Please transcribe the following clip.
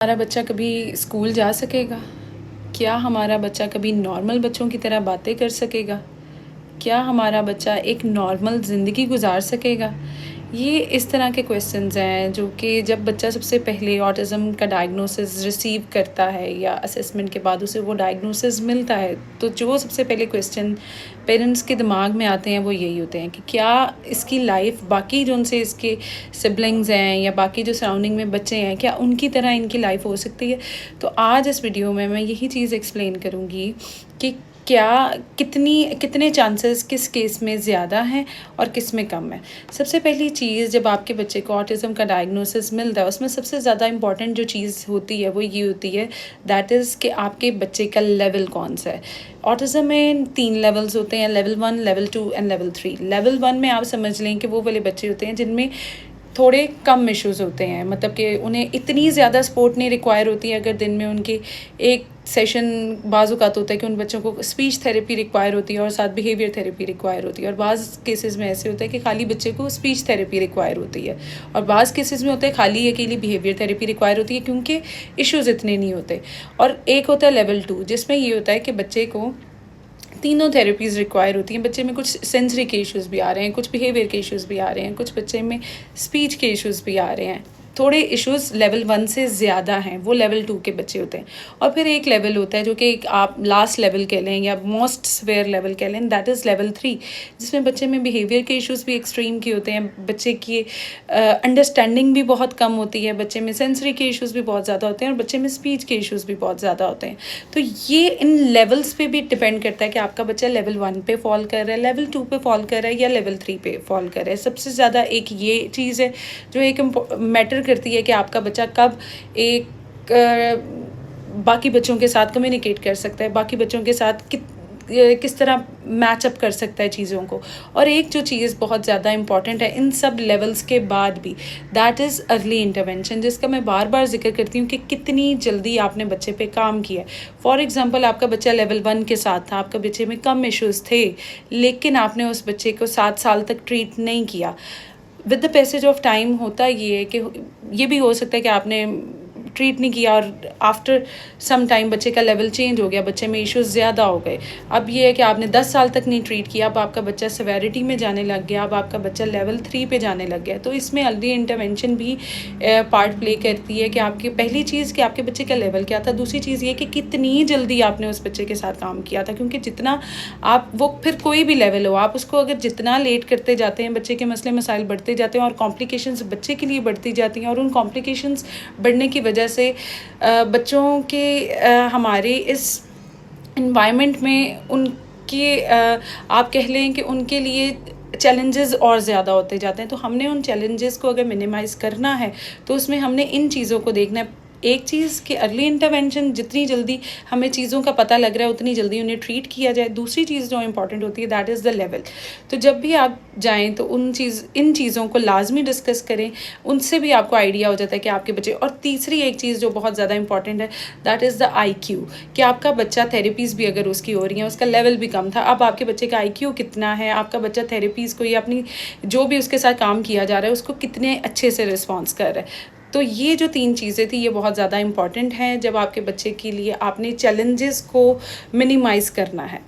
हमारा बच्चा कभी स्कूल जा सकेगा? क्या हमारा बच्चा कभी नॉर्मल बच्चों की तरह बातें कर सकेगा? क्या हमारा बच्चा एक नॉर्मल ज़िंदगी गुजार सकेगा? ये इस तरह के क्वेश्चंस हैं जो कि जब बच्चा सबसे पहले ऑटिज़म का डायग्नोसिस रिसीव करता है या असेसमेंट के बाद उसे वो डायग्नोसिस मिलता है, तो जो सबसे पहले क्वेश्चन पेरेंट्स के दिमाग में आते हैं वो यही होते हैं कि क्या इसकी लाइफ बाकी जो उनसे इसके सिबलिंग्स हैं या बाकी जो सराउंडिंग में बच्चे हैं, क्या उनकी तरह इनकी लाइफ हो सकती है? तो आज इस वीडियो में मैं यही चीज़ एक्सप्लेन करूँगी कि क्या कितने चांसेस किस केस में ज़्यादा हैं और किस में कम है। सबसे पहली चीज़, जब आपके बच्चे को ऑटिज़म का डायग्नोसिस मिलता है उसमें सबसे ज़्यादा इम्पॉर्टेंट जो चीज़ होती है वो ये होती है, दैट इज़ कि आपके बच्चे का लेवल कौन सा है। ऑटिज़म में 3 लेवल्स होते हैं, level 1, level 2 and level 3। Level 1 में आप समझ लें कि वो वाले बच्चे होते हैं जिनमें थोड़े कम इश्यूज़ होते हैं, मतलब कि उन्हें इतनी ज़्यादा सपोर्ट नहीं रिक्वायर होती है। अगर दिन में उनकी एक सेशन बाज़ औक़ात होता है कि उन बच्चों को स्पीच थेरेपी रिक्वायर होती है और साथ बिहेवियर थेरेपी रिक्वायर होती है, और बाज़ केसेस में ऐसे होता है कि खाली बच्चे को स्पीच थेरेपी रिक्वायर होती है, और बाज़ केसेस में होता है खाली अकेली बिहेवियर थेरेपी रिक्वायर होती है क्योंकि इश्यूज़ इतने नहीं होते। और एक होता है लेवल 2, जिसमें ये होता है कि बच्चे को तीनों थेरेपीज़ रिक्वायर होती हैं। बच्चे में कुछ सेंसरी के इश्यूज़ भी आ रहे हैं, कुछ बिहेवियर के इश्यूज़ भी आ रहे हैं, कुछ बच्चे में स्पीच के इश्यूज़ भी आ रहे हैं। थोड़े इश्यूज़ लेवल 1 से ज़्यादा हैं, वो लेवल 2 के बच्चे होते हैं। और फिर एक लेवल होता है जो कि एक आप लास्ट लेवल कह लें या मोस्ट सिवियर लेवल कह लें, दैट इज़ लेवल 3, जिसमें बच्चे में बिहेवियर के इश्यूज़ भी एक्सट्रीम की होते हैं, बच्चे की अंडरस्टैंडिंग भी बहुत कम होती है, बच्चे में सेंसरी के इश्यूज़ भी बहुत ज़्यादा होते हैं और बच्चे में स्पीच के इश्यूज़ भी बहुत ज़्यादा होते हैं। तो ये इन लेवल्स पे भी डिपेंड करता है कि आपका बच्चा लेवल 1 पे फॉल कर रहा है, लेवल 2 पे फॉल कर रहा है या लेवल 3 पे फॉल कर रहा है। सबसे ज़्यादा एक ये चीज़ है जो एक मैटर करती है कि आपका बच्चा कब बाकी बच्चों के साथ कम्युनिकेट कर सकता है, बाकी बच्चों के साथ किस तरह मैच अप कर सकता है चीज़ों को। और एक जो चीज़ बहुत ज़्यादा इम्पॉर्टेंट है इन सब लेवल्स के बाद भी, दैट इज़ अर्ली इंटरवेंशन, जिसका मैं बार बार जिक्र करती हूँ कि कितनी जल्दी आपने बच्चे पे काम किया है। फॉर एग्ज़ाम्पल, आपका बच्चा लेवल 1 के साथ था, आपका बच्चे में कम इश्यूज़ थे, लेकिन आपने उस बच्चे को 7 साल तक ट्रीट नहीं किया। With the passage of time होता ये है कि ये भी हो सकता है कि आपने ट्रीट नहीं किया और आफ्टर सम टाइम बच्चे का लेवल चेंज हो गया, बच्चे में इश्यूज़ ज़्यादा हो गए। अब ये है कि आपने 10 साल तक नहीं ट्रीट किया, अब आपका बच्चा सेवेरिटी में जाने लग गया, अब आपका बच्चा लेवल 3 पे जाने लग गया। तो इसमें अर्ली इंटरवेंशन भी पार्ट प्ले करती है कि आपकी पहली चीज़ कि आपके बच्चे का लेवल क्या था, दूसरी चीज़ ये कि कितनी जल्दी आपने उस बच्चे के साथ काम किया था। क्योंकि जितना आप वो फिर कोई भी लेवल हो, आप उसको अगर जितना लेट करते जाते हैं, बच्चे के मसले मसाइल बढ़ते जाते हैं और कॉम्प्लिकेशंस बच्चे के लिए बढ़ती जाती हैं, और उन कॉम्प्लिकेशंस बढ़ने की वजह से बच्चों के हमारे इस इन्वायरमेंट में उनके आप कह लें कि उनके लिए चैलेंजेस और ज़्यादा होते जाते हैं। तो हमने उन चैलेंजेस को अगर मिनिमाइज़ करना है तो उसमें हमने इन चीज़ों को देखना है। एक चीज़ कि अर्ली इंटरवेंशन, जितनी जल्दी हमें चीज़ों का पता लग रहा है उतनी जल्दी उन्हें ट्रीट किया जाए। दूसरी चीज़ जो इम्पॉर्टेंट होती है, दैट इज़ द लेवल। तो जब भी आप जाएं तो इन चीज़ों को लाजमी डिस्कस करें, उनसे भी आपको आइडिया हो जाता है कि आपके बच्चे। और तीसरी एक चीज़ जो बहुत ज़्यादा इंपॉर्टेंट है, दैट इज़ द IQ, कि आपका बच्चा थेरेपीज़ भी अगर उसकी हो रही हैं, उसका लेवल भी कम था, अब आपके बच्चे का IQ कितना है, आपका बच्चा थेरेपीज़ को या अपनी जो भी उसके साथ काम किया जा रहा है उसको कितने अच्छे से रिस्पॉन्स कर रहा है। तो ये जो 3 चीज़ें थी ये बहुत ज़्यादा इम्पॉर्टेंट हैं जब आपके बच्चे के लिए आपने चैलेंजेस को मिनिमाइज़ करना है।